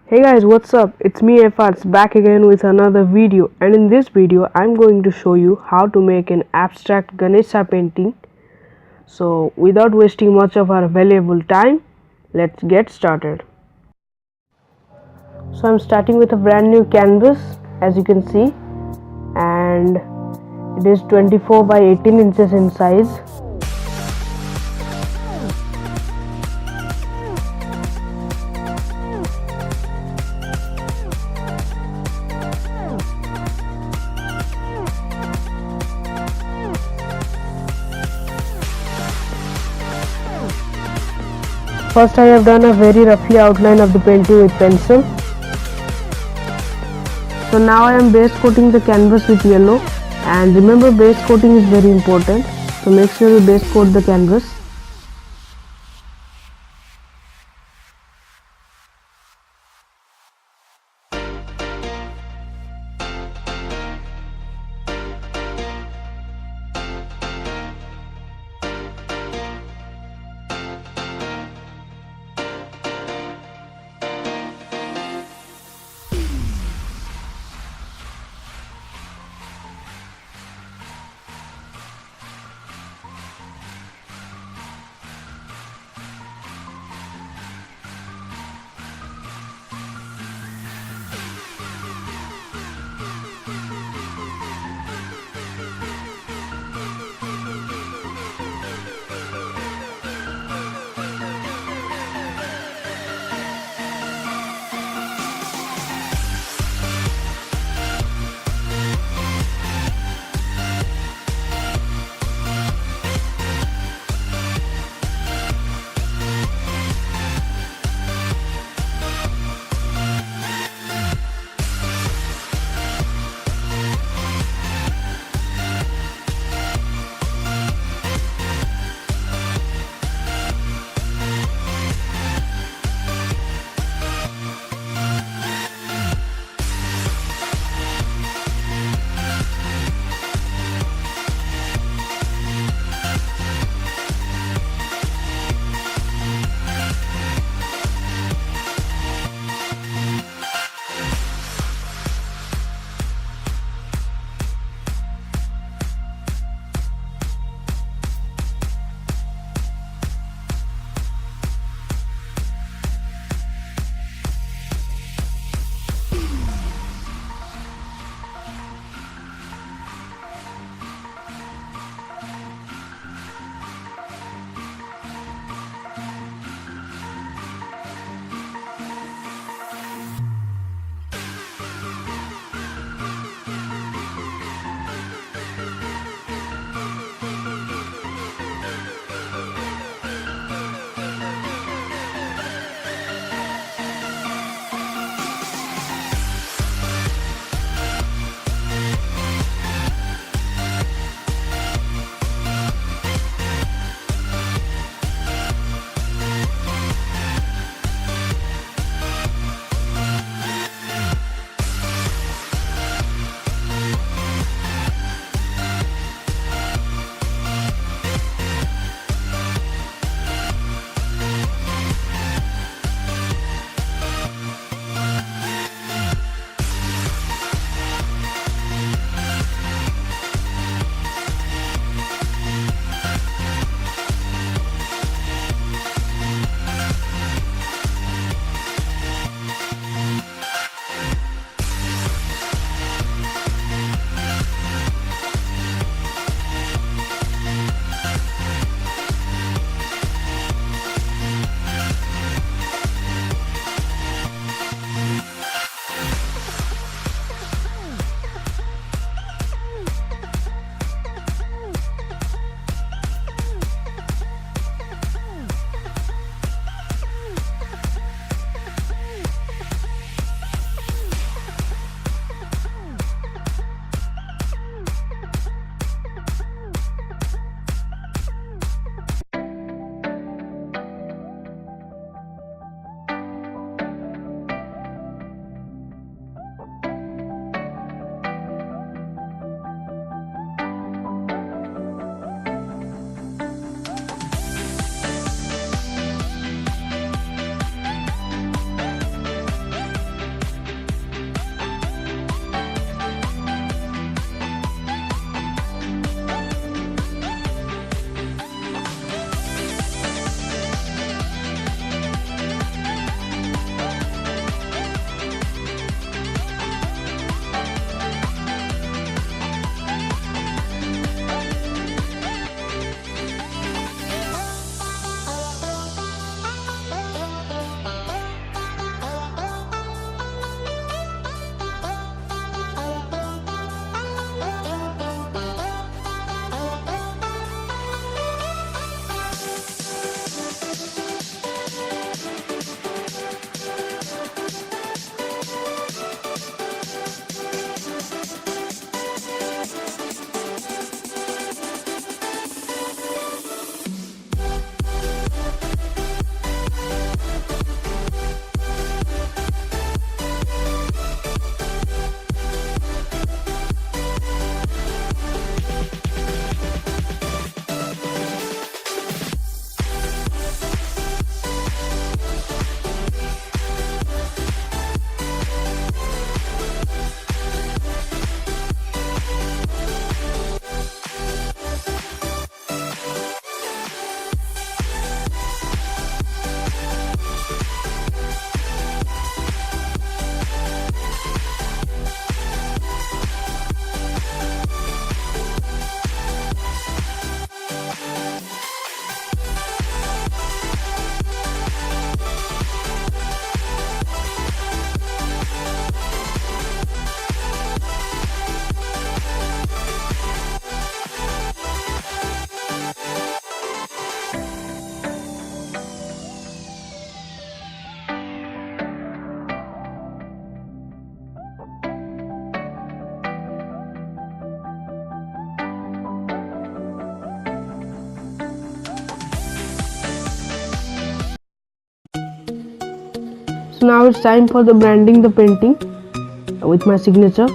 Hey guys, what's up? It's me ForeverArts back again with another video, and in this video I'm going to show you how to make an abstract Ganesha painting. So without wasting much of our valuable time, let's get started. So I'm starting with a brand new canvas, as you can see, and it is 24 by 18 inches in size. First I have done a very roughly outline of the painting with pencil. So now I am base coating the canvas with yellow, and remember base coating is very important, so make sure you base coat the canvas. So now it's time for the branding the painting with my signature.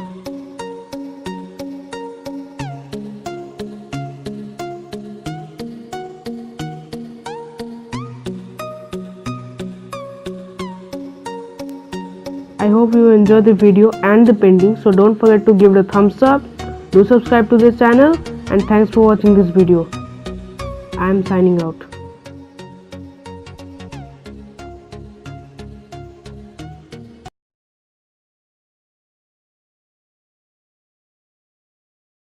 I hope you enjoyed the video and the painting, so don't forget to give it a thumbs up, do subscribe to this channel, and thanks for watching this video. I am signing out.